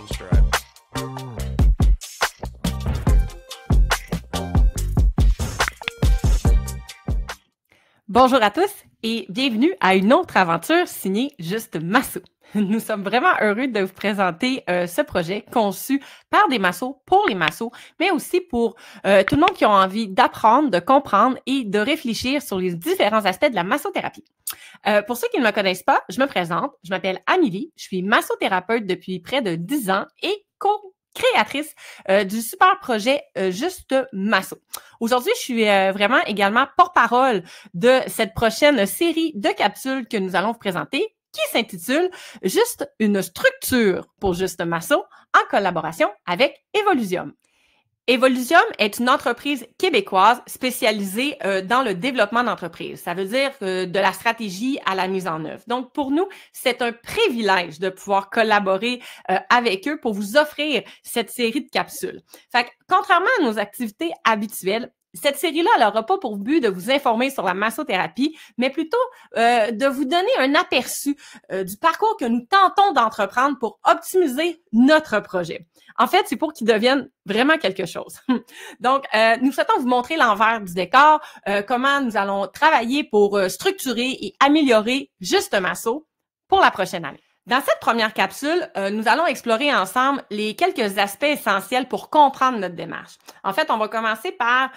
subscribe. Bonjour à tous et bienvenue à une autre aventure signée Juste Masso. Nous sommes vraiment heureux de vous présenter ce projet conçu par des massos pour les massos, mais aussi pour tout le monde qui a envie d'apprendre, de comprendre et de réfléchir sur les différents aspects de la massothérapie. Pour ceux qui ne me connaissent pas, je me présente, je m'appelle Amélie, je suis massothérapeute depuis près de 10 ans et co-créatrice du super projet Juste Masso. Aujourd'hui, je suis vraiment également porte-parole de cette prochaine série de capsules que nous allons vous présenter qui s'intitule « Juste une structure pour Juste Masso » en collaboration avec Evolusium. Evolusium est une entreprise québécoise spécialisée dans le développement d'entreprises. Ça veut dire de la stratégie à la mise en œuvre. Donc, pour nous, c'est un privilège de pouvoir collaborer avec eux pour vous offrir cette série de capsules. Fait que, contrairement à nos activités habituelles, cette série-là, elle n'aura pas pour but de vous informer sur la massothérapie, mais plutôt de vous donner un aperçu du parcours que nous tentons d'entreprendre pour optimiser notre projet. En fait, c'est pour qu'il devienne vraiment quelque chose. Donc, nous souhaitons vous montrer l'envers du décor, comment nous allons travailler pour structurer et améliorer Juste Masso pour la prochaine année. Dans cette première capsule, nous allons explorer ensemble les quelques aspects essentiels pour comprendre notre démarche. En fait, on va commencer par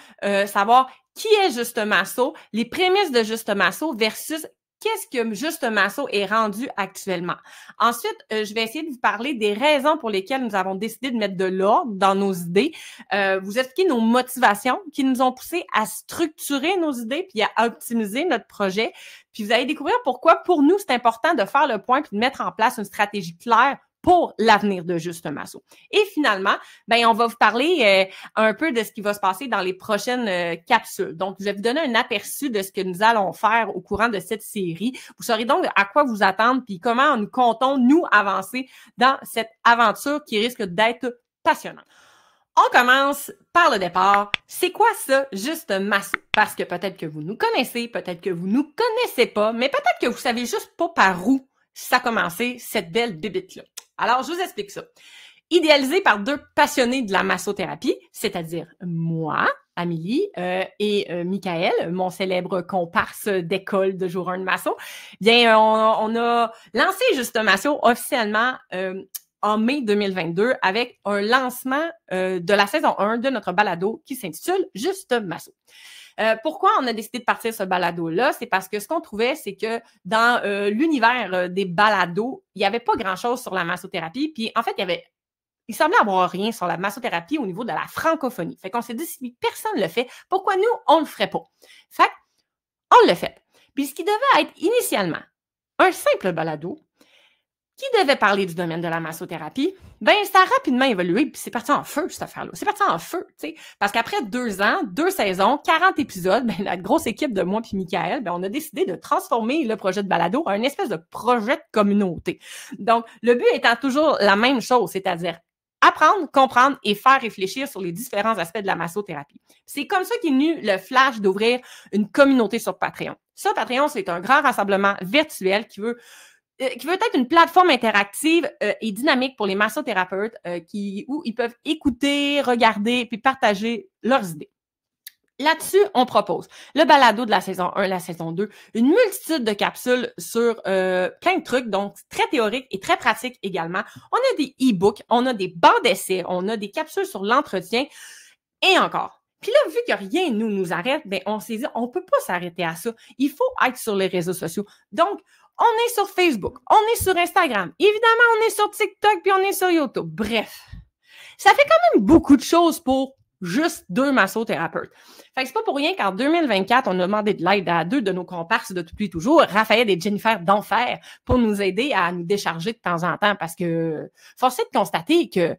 savoir qui est Juste Masso, les prémices de Juste Masso versus qu'est-ce que Juste Masso est rendu actuellement. Ensuite, je vais essayer de vous parler des raisons pour lesquelles nous avons décidé de mettre de l'ordre dans nos idées, vous expliquer nos motivations qui nous ont poussé à structurer nos idées puis à optimiser notre projet. Puis vous allez découvrir pourquoi, pour nous, c'est important de faire le point puis de mettre en place une stratégie claire pour l'avenir de Juste Masso. Et finalement, ben on va vous parler un peu de ce qui va se passer dans les prochaines capsules. Donc, je vais vous donner un aperçu de ce que nous allons faire au courant de cette série. Vous saurez donc à quoi vous attendre puis comment nous comptons, nous, avancer dans cette aventure qui risque d'être passionnante. On commence par le départ. C'est quoi ça, Juste Masso? Parce que peut-être que vous nous connaissez, peut-être que vous nous connaissez pas, mais peut-être que vous savez juste pas par où ça a commencé, cette belle bébite-là. Alors, je vous explique ça. Idéalisé par deux passionnés de la massothérapie, c'est-à-dire moi, Amélie, et Michael, mon célèbre comparse d'école de jour 1 de masso, bien, on a lancé Juste Masso officiellement en mai 2022 avec un lancement de la saison 1 de notre balado qui s'intitule Juste Masso. Pourquoi on a décidé de partir ce balado-là? C'est parce que ce qu'on trouvait, c'est que dans l'univers des balados, il n'y avait pas grand-chose sur la massothérapie. Puis en fait, il semblait avoir rien sur la massothérapie au niveau de la francophonie. Fait qu'on s'est dit, si personne ne le fait, pourquoi nous, on ne le ferait pas? Fait qu'on l'a fait. Puis ce qui devait être initialement un simple balado, qui devait parler du domaine de la massothérapie, ben ça a rapidement évolué, puis c'est parti en feu, cette affaire-là. C'est parti en feu, tu sais. Parce qu'après 2 ans, 2 saisons, 40 épisodes, ben la grosse équipe de moi puis Michael, ben on a décidé de transformer le projet de balado en une espèce de projet de communauté. Donc, le but étant toujours la même chose, c'est-à-dire apprendre, comprendre et faire réfléchir sur les différents aspects de la massothérapie. C'est comme ça qu'est venu le flash d'ouvrir une communauté sur Patreon. Ça, Patreon, c'est un grand rassemblement virtuel qui veut être une plateforme interactive et dynamique pour les massothérapeutes où ils peuvent écouter, regarder puis partager leurs idées. Là-dessus, on propose le balado de la saison 1, la saison 2, une multitude de capsules sur plein de trucs, donc très théoriques et très pratiques également. On a des e-books, on a des bancs d'essais, on a des capsules sur l'entretien et encore. Puis là, vu que rien nous arrête, ben on s'est dit, on peut pas s'arrêter à ça. Il faut être sur les réseaux sociaux. Donc, on est sur Facebook, on est sur Instagram, évidemment, on est sur TikTok, puis on est sur YouTube. Bref, ça fait quand même beaucoup de choses pour juste 2 massothérapeutes. Fait que c'est pas pour rien qu'en 2024, on a demandé de l'aide à 2 de nos comparses de depuis toujours, Raphaël et Jennifer d'Enfer, pour nous aider à nous décharger de temps en temps, parce que force est de constater que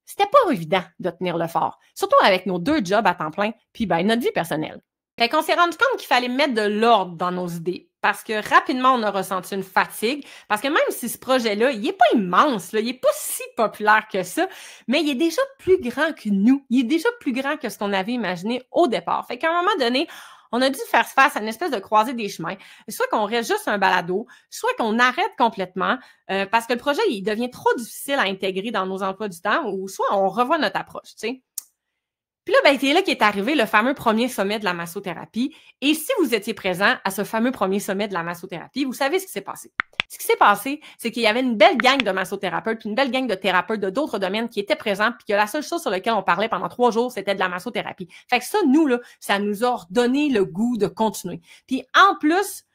c'était pas évident de tenir le fort, surtout avec nos 2 jobs à temps plein, puis ben notre vie personnelle. Fait qu'on s'est rendu compte qu'il fallait mettre de l'ordre dans nos idées parce que rapidement, on a ressenti une fatigue. Parce que même si ce projet-là, il est pas immense, là, il est pas si populaire que ça, mais il est déjà plus grand que nous. Il est déjà plus grand que ce qu'on avait imaginé au départ. Fait qu'à un moment donné, on a dû faire face à une espèce de croisée des chemins. Soit qu'on reste juste un balado, soit qu'on arrête complètement parce que le projet, il devient trop difficile à intégrer dans nos emplois du temps, ou soit on revoit notre approche, tu sais. Puis là, c'est là qu'est arrivé le fameux premier sommet de la massothérapie. Et si vous étiez présent à ce fameux premier sommet de la massothérapie, vous savez ce qui s'est passé. Ce qui s'est passé, c'est qu'il y avait une belle gang de massothérapeutes, puis une belle gang de thérapeutes de d'autres domaines qui étaient présents, puis que la seule chose sur laquelle on parlait pendant 3 jours, c'était de la massothérapie. Fait que ça, nous, là, ça nous a donné le goût de continuer. Puis en plus,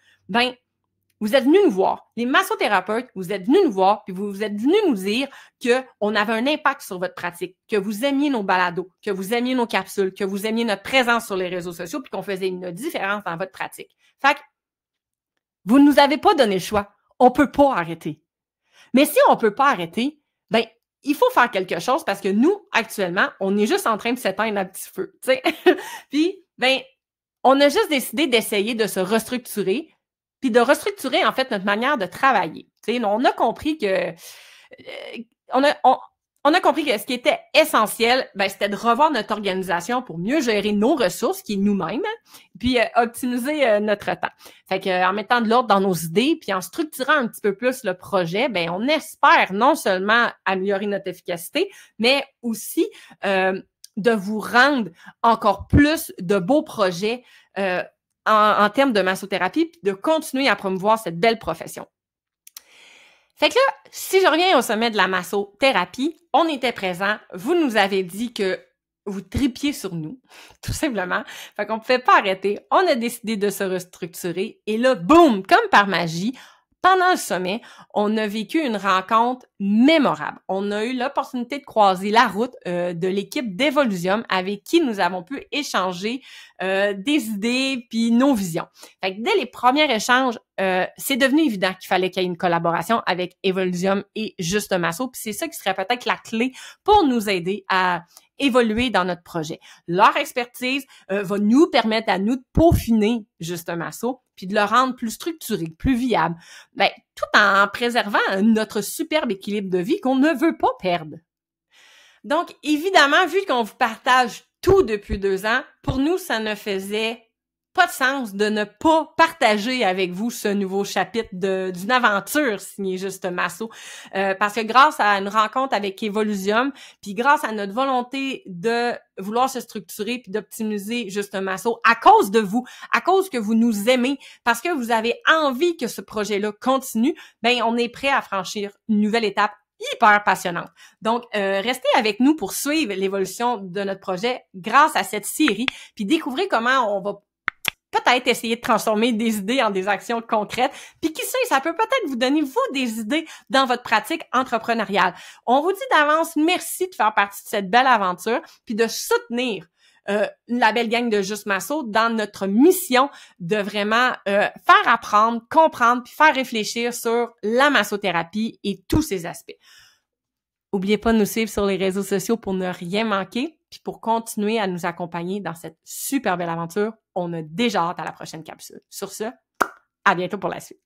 vous êtes venus nous voir. Les massothérapeutes, vous êtes venus nous voir, puis vous êtes venus nous dire qu'on avait un impact sur votre pratique, que vous aimiez nos balados, que vous aimiez nos capsules, que vous aimiez notre présence sur les réseaux sociaux, puis qu'on faisait une différence dans votre pratique. Fait que vous ne nous avez pas donné le choix. On peut pas arrêter. Mais si on peut pas arrêter, il faut faire quelque chose parce que nous, actuellement, on est juste en train de s'éteindre un petit feu, tu sais. Puis, on a juste décidé d'essayer de se restructurer, puis de restructurer, en fait, notre manière de travailler. Tu sais, on a compris que on a compris que ce qui était essentiel, c'était de revoir notre organisation pour mieux gérer nos ressources, qui est nous-mêmes, puis optimiser notre temps. Fait que en mettant de l'ordre dans nos idées, puis en structurant un petit peu plus le projet, on espère non seulement améliorer notre efficacité, mais aussi de vous rendre encore plus de beaux projets en termes de massothérapie, puis de continuer à promouvoir cette belle profession. Fait que là, si je reviens au sommet de la massothérapie, on était présents, vous nous avez dit que vous tripiez sur nous, tout simplement. Fait qu'on ne pouvait pas arrêter. On a décidé de se restructurer et là, boum, comme par magie, pendant le sommet, on a vécu une rencontre mémorable. On a eu l'opportunité de croiser la route de l'équipe d'Evolusium avec qui nous avons pu échanger des idées puis nos visions. Fait que dès les premiers échanges, c'est devenu évident qu'il fallait qu'il y ait une collaboration avec Evolusium et Juste Masso. Puis c'est ça qui serait peut-être la clé pour nous aider à évoluer dans notre projet. Leur expertise va nous permettre à nous de peaufiner Juste Masso puis de le rendre plus structuré, plus viable, tout en préservant notre superbe équilibre de vie qu'on ne veut pas perdre. Donc, évidemment, vu qu'on vous partage tout depuis 2 ans, pour nous, ça ne faisait pas de sens de ne pas partager avec vous ce nouveau chapitre d'une aventure signée Juste Masso. Parce que grâce à une rencontre avec Evolusium, puis grâce à notre volonté de vouloir se structurer puis d'optimiser Juste Masso, à cause de vous, à cause que vous nous aimez, parce que vous avez envie que ce projet-là continue, on est prêt à franchir une nouvelle étape hyper passionnante. Donc, restez avec nous pour suivre l'évolution de notre projet grâce à cette série, puis découvrez comment on va peut-être essayer de transformer des idées en des actions concrètes. Puis qui sait, ça peut peut-être vous donner, vous, des idées dans votre pratique entrepreneuriale. On vous dit d'avance merci de faire partie de cette belle aventure, puis de soutenir la belle gang de Juste Masso dans notre mission de vraiment faire apprendre, comprendre, puis faire réfléchir sur la massothérapie et tous ses aspects. N'oubliez pas de nous suivre sur les réseaux sociaux pour ne rien manquer, puis pour continuer à nous accompagner dans cette super belle aventure. On a déjà hâte à la prochaine capsule. Sur ce, à bientôt pour la suite.